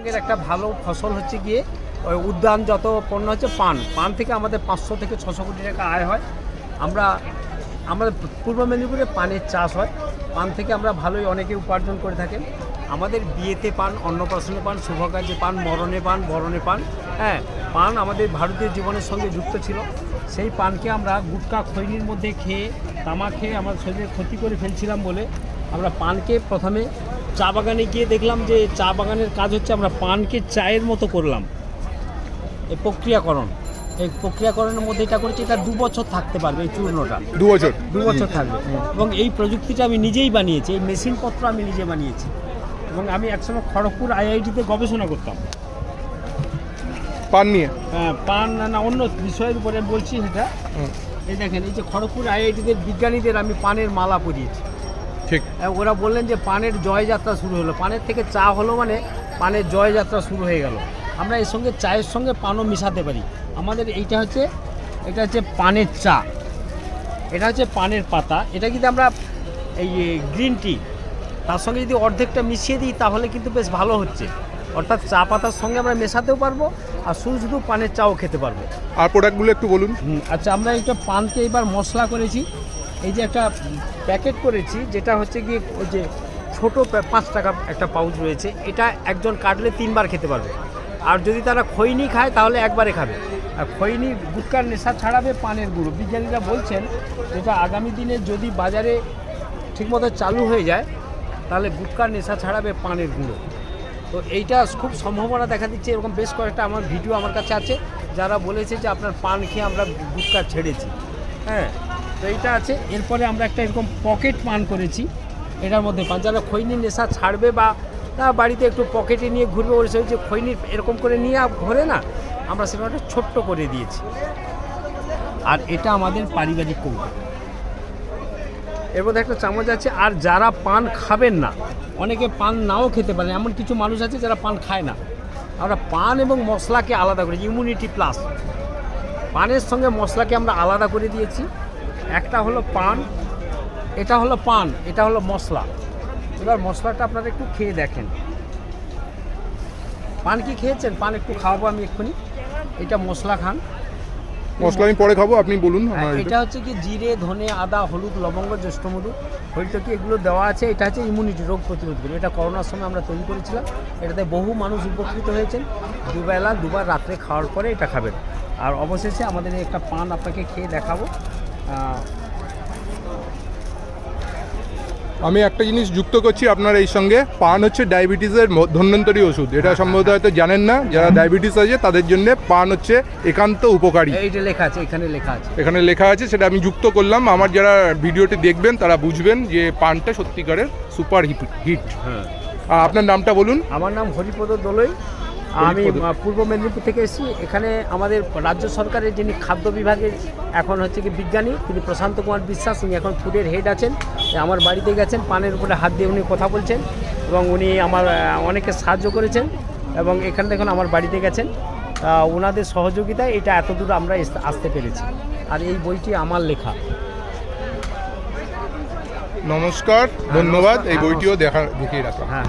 পশ্চিমবঙ্গের একটা ভালো ফসল হচ্ছে গিয়ে ওই উদ্যানজাত পণ্য হচ্ছে পান। পান থেকে আমাদের 500 থেকে 600 কোটি টাকা আয় হয়। আমাদের পূর্ব মেদিনীপুরে পানের চাষ হয়। পান থেকে আমরা ভালোই অনেকে উপার্জন করে থাকেন। আমাদের বিয়েতে পান, অন্নপ্রাশনে পান, শুভ কাজে পান, মরণে পান, বরণে পান। হ্যাঁ, পান আমাদের ভারতীয় জীবনের সঙ্গে যুক্ত ছিল। সেই পানকে আমরা গুটকা খৈনির মধ্যে খেয়ে, তামাক খেয়ে আমার শরীরে ক্ষতি করে ফেলছিলাম বলে আমরা পানকে প্রথমে চা বাগানে গিয়ে দেখলাম যে চা বাগানের কাজ হচ্ছে আমরা পানকে চায়ের মতো করলাম। এই প্রক্রিয়াকরণের মধ্যে এটা করেছি, এটা 2 বছর থাকতে পারবে এই চূর্ণটা। 2 বছর থাকবে। এবং এই প্রযুক্তিটা আমি নিজেই বানিয়েছি, এই মেশিনপত্র আমি নিজে বানিয়েছি। এবং আমি একসময় খড়গপুর আইআইটিতে গবেষণা করতাম পান নিয়ে। হ্যাঁ, পান না অন্য বিষয়ের উপরে বলছি সেটা। এই দেখেন, এই যে খড়গপুর আইআইটিতে বিজ্ঞানীদের আমি পানের মালা পরিয়েছি। ঠিক। ওরা বললেন যে পানের জয়যাত্রা শুরু হলো, পানের থেকে চা হলো মানে পানের জয়যাত্রা শুরু হয়ে গেল। আমরা এর সঙ্গে চায়ের সঙ্গে পানও মিশাতে পারি। আমাদের এটা হচ্ছে পানের চা, এটা হচ্ছে পানের পাতা। এটা কিন্তু আমরা এই গ্রিন টি তার সঙ্গে যদি অর্ধেকটা মিশিয়ে দিই তাহলে কিন্তু বেশ ভালো হচ্ছে। অর্থাৎ চা পাতার সঙ্গে আমরা মেশাতেও পারবো আর শুধু পানের চাও খেতে পারবো। আর প্রোডাক্টগুলো একটু বলুন। আচ্ছা, আমরা এটা পানকে এবার মশলা করেছি। এই যে একটা প্যাকেট করেছি, যেটা হচ্ছে গিয়ে ওই যে ছোটো 5 টাকা একটা পাউচ রয়েছে। এটা একজন কাটলে 3 বার খেতে পারবে। আর যদি তারা খৈনি খায় তাহলে একবারে খাবে। আর খৈনি গুটকার নেশা ছাড়াবে পানের গুঁড়ো। বিজ্ঞানীরা বলছেন যেটা আগামী দিনে যদি বাজারে ঠিকমতো চালু হয়ে যায় তাহলে গুটকার নেশা ছাড়াবে পানের গুঁড়ো। তো এইটা খুব সম্ভাবনা দেখা দিচ্ছে। এরকম বেশ কয়েকটা আমার ভিডিও আমার কাছে আছে যারা বলেছে যে আপনার পান খেয়ে আমরা গুটকা ছেড়েছি। হ্যাঁ, তো এইটা আছে। এরপরে আমরা একটা এরকম পকেট পান করেছি। এটার মধ্যে পান যারা খৈনির নেশা ছাড়বে বা তা বাড়িতে একটু পকেটে নিয়ে ঘুরবে, ওই যে খৈনির এরকম করে নিয়ে ঘোরে না, আমরা সেটা একটা ছোট্ট করে দিয়েছি। আর এটা আমাদের পারিবারিক কৌটো। এর মধ্যে একটা চামচ আছে। আর যারা পান খাবেন না, অনেকে পান নাও খেতে পারেন, এমন কিছু মানুষ আছে যারা পান খায় না, আমরা পান এবং মশলাকে আলাদা করে ইমিউনিটি প্লাস, পানের সঙ্গে মশলাকে আমরা আলাদা করে দিয়েছি। একটা হলো পান, এটা হলো পান, এটা হলো মশলা। এবার মশলাটা আপনারা একটু খেয়ে দেখেন। পান কি খেয়েছেন? পান একটু খাওয়াবো আমি এক্ষুনি। এটা মশলা খান। মশলা আমি পরে খাবো, আপনি বলুন। এটা হচ্ছে কি জিরে, ধনে, আদা, হলুদ, লবঙ্গ, জ্যৈষ্ঠমধু, হরিতকি, এগুলো দেওয়া আছে। এটা হচ্ছে ইমিউনিটি, রোগ প্রতিরোধ করে। এটা করোনার সময় আমরা তৈরি করেছিলাম। এটাতে বহু মানুষ উপকৃত হয়েছেন। দুবেলা 2 বার রাত্রে খাওয়ার পরে এটা খাবেন। আর অবশেষে আমাদের একটা পান আপনাকে খেয়ে দেখাবো। আমি একটা জিনিস যুক্ত করছি আপনার এই সঙ্গে। পান হচ্ছে ডায়াবেটিসের ধন্বন্তরী ওষুধ। এটা সম্ভবত হয়তো জানেন না। যারা ডায়াবেটিস আছে তাদের জন্য পান হচ্ছে একান্ত উপকারী। এইটা লেখা আছে, এখানে লেখা আছে। সেটা আমি যুক্ত করলাম। আমার যারা ভিডিওটি দেখবেন তারা বুঝবেন যে পানটা সত্যিকারের সুপার হিট। হ্যাঁ। আপনার নামটা বলুন। আমার নাম হরিপদ দোলই। আমি পূর্ব মেদিনীপুর থেকে এসেছি। এখানে আমাদের রাজ্য সরকারের যিনি খাদ্য বিভাগের এখন হচ্ছে কি বিজ্ঞানী, তিনি প্রশান্ত কুমার বিশ্বাস, উনি এখন ফুডের হেড আছেন। আমার বাড়িতে গেছেন, পানের উপরে হাত দিয়ে উনি কথা বলছেন এবং উনি আমার অনেকে সাহায্য করেছেন এবং এখান থেকে আমার বাড়িতে গেছেন। ওনাদের সহযোগিতায় এটা এতদূর আমরা আসতে পেরেছি। আর এই বইটি আমার লেখা। নমস্কার, ধন্যবাদ। এই বইটিও দেখিয়ে রাখা। হ্যাঁ।